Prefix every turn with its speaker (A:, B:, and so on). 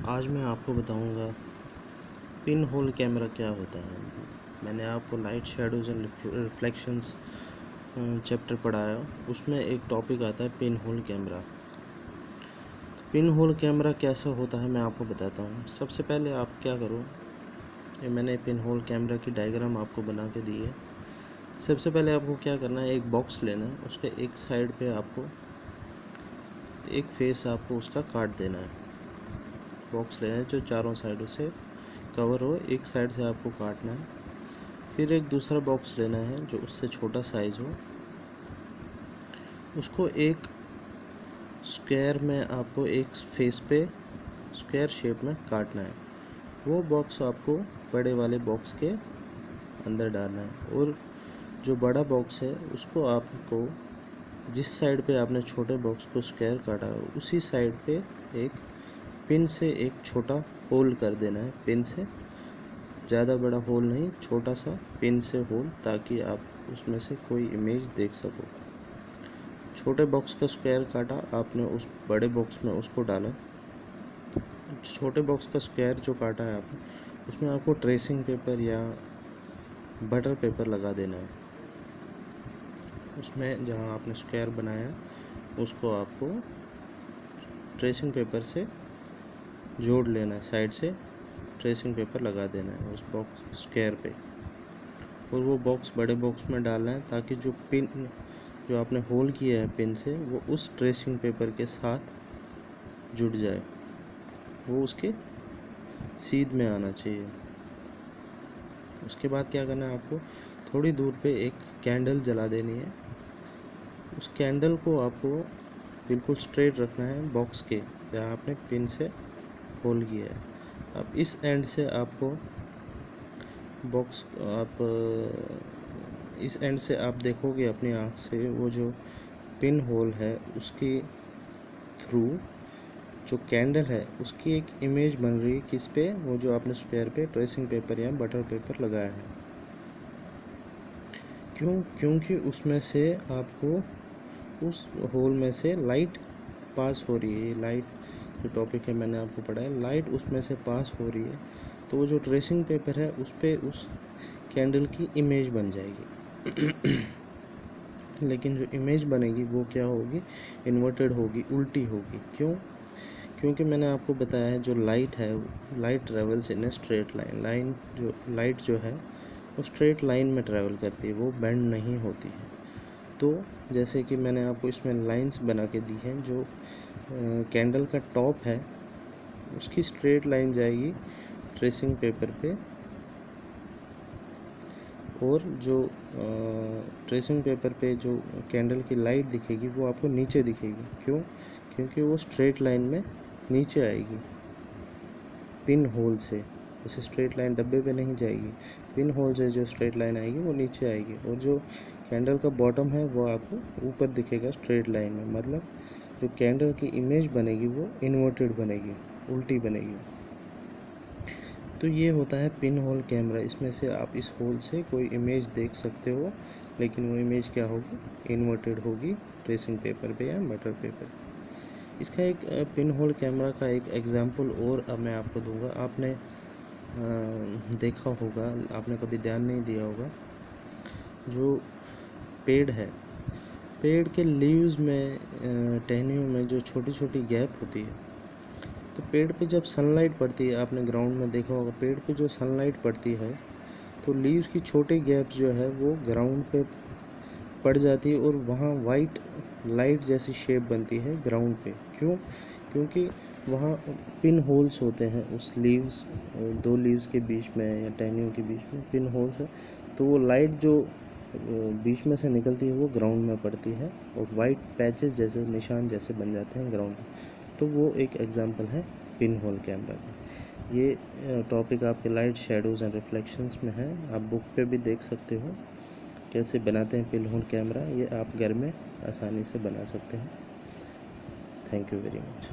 A: आज मैं आपको बताऊंगा पिन होल कैमरा क्या होता है। मैंने आपको light shadows and reflections chapter पढ़ाया, उसमें एक टॉपिक आता है pin hole camera. Pin hole camera कैसा होता है मैं आपको बताता हूँ। सबसे पहले आप क्या करो, ये मैंने पिन होल कैमरा की डायग्राम आपको बना के दी है। सबसे पहले आपको क्या करना है, एक बॉक्स लेना है, उसके एक साइड पे आपको एक फेस आपको उसका काट देना है। बॉक्स लेना है जो चारों साइडों से कवर हो, एक साइड से आपको काटना है। फिर एक दूसरा बॉक्स लेना है जो उससे छोटा साइज़ हो, उसको एक स्क्वायर में आपको एक फेस पे स्क्वायर शेप में काटना है। वो बॉक्स आपको बड़े वाले बॉक्स के अंदर डालना है, और जो बड़ा बॉक्स है उसको आपको जिस साइड पे आपने छोटे बॉक्स को स्क्वायर काटा है उसी साइड पे एक पिन से एक छोटा होल कर देना है। पिन से ज़्यादा बड़ा होल नहीं, छोटा सा पिन से होल, ताकि आप उसमें से कोई इमेज देख सको। छोटे बॉक्स का स्क्वायर काटा आपने, उस बड़े बॉक्स में उसको डाला। छोटे बॉक्स का स्क्वायर जो काटा है आपने, उसमें आपको ट्रेसिंग पेपर या बटर पेपर लगा देना है। उसमें जहाँ आपने स्क्वायर बनाया उसको आपको ट्रेसिंग पेपर से जोड़ लेना है, साइड से ट्रेसिंग पेपर लगा देना है उस बॉक्स स्क्वायर पे, और वो बॉक्स बड़े बॉक्स में डालना है, ताकि जो पिन जो आपने होल किया है पिन से वो उस ट्रेसिंग पेपर के साथ जुड़ जाए, वो उसके सीध में आना चाहिए। उसके बाद क्या करना है, आपको थोड़ी दूर पे एक कैंडल जला देनी है। उस कैंडल को आपको बिल्कुल स्ट्रेट रखना है बॉक्स के जहाँ आपने पिन से होल किया है। अब इस एंड से आपको इस एंड से आप देखोगे अपनी आँख से, वो जो पिन होल है उसकी थ्रू जो कैंडल है उसकी एक इमेज बन रही है किस पे, वो जो आपने स्क्वायर पे ट्रेसिंग पेपर या बटर पेपर लगाया है। क्योंकि उसमें से आपको उस होल में से लाइट पास हो रही है। लाइट जो टॉपिक है मैंने आपको पढ़ा है, लाइट उसमें से पास हो रही है, तो वो जो ट्रेसिंग पेपर है उस पर उस कैंडल की इमेज बन जाएगी। लेकिन जो इमेज बनेगी वो क्या होगी, इन्वर्टेड होगी, उल्टी होगी। क्योंकि मैंने आपको बताया है जो लाइट है, light travels in a straight line. Light जो है वो स्ट्रेट लाइन में ट्रैवल करती है, वो बेंड नहीं होती है। तो जैसे कि मैंने आपको इसमें लाइंस बना के दी हैं, जो कैंडल का टॉप है उसकी स्ट्रेट लाइन जाएगी ट्रेसिंग पेपर पे, और जो ट्रेसिंग पेपर पे जो कैंडल की लाइट दिखेगी वो आपको नीचे दिखेगी। क्योंकि वो स्ट्रेट लाइन में नीचे आएगी पिन होल से। जैसे स्ट्रेट लाइन डब्बे पे नहीं जाएगी, पिन होल से जो स्ट्रेट लाइन आएगी वो नीचे आएगी, और जो कैंडल का बॉटम है वो आपको ऊपर दिखेगा स्ट्रेट लाइन में। मतलब जो कैंडल की इमेज बनेगी वो इन्वर्टेड बनेगी, उल्टी बनेगी। तो ये होता है पिन होल कैमरा। इसमें से आप इस होल से कोई इमेज देख सकते हो, लेकिन वो इमेज क्या होगी, इन्वर्टेड होगी ट्रेसिंग पेपर पे या बटर पेपर। इसका एक पिन होल कैमरा का एक एग्जांपल और अब मैं आपको दूंगा। आपने देखा होगा, आपने कभी ध्यान नहीं दिया होगा, जो पेड़ है, पेड़ के लीव्स में टहनियों में जो छोटी छोटी गैप होती है, तो पेड़ पे जब सनलाइट पड़ती है, आपने ग्राउंड में देखा होगा, पेड़ पे जो सनलाइट पड़ती है तो लीव्स की छोटी गैप्स जो है वो ग्राउंड पे पड़ जाती है, और वहाँ वाइट लाइट जैसी शेप बनती है ग्राउंड पे। क्योंकि वहाँ पिन होल्स होते हैं उस लीव्स, दो लीव्स के बीच में या टहनियों के बीच में पिन होल्स है, तो वो लाइट जो बीच में से निकलती है वो ग्राउंड में पड़ती है, और वाइट पैचेस जैसे निशान जैसे बन जाते हैं ग्राउंड में। तो वो एक एग्जांपल है पिन होल कैमरा का। ये टॉपिक आपके लाइट शेडोज़ एंड रिफ्लेक्शंस में है। आप बुक पे भी देख सकते हो कैसे बनाते हैं पिन होल कैमरा। ये आप घर में आसानी से बना सकते हैं। Thank you very much.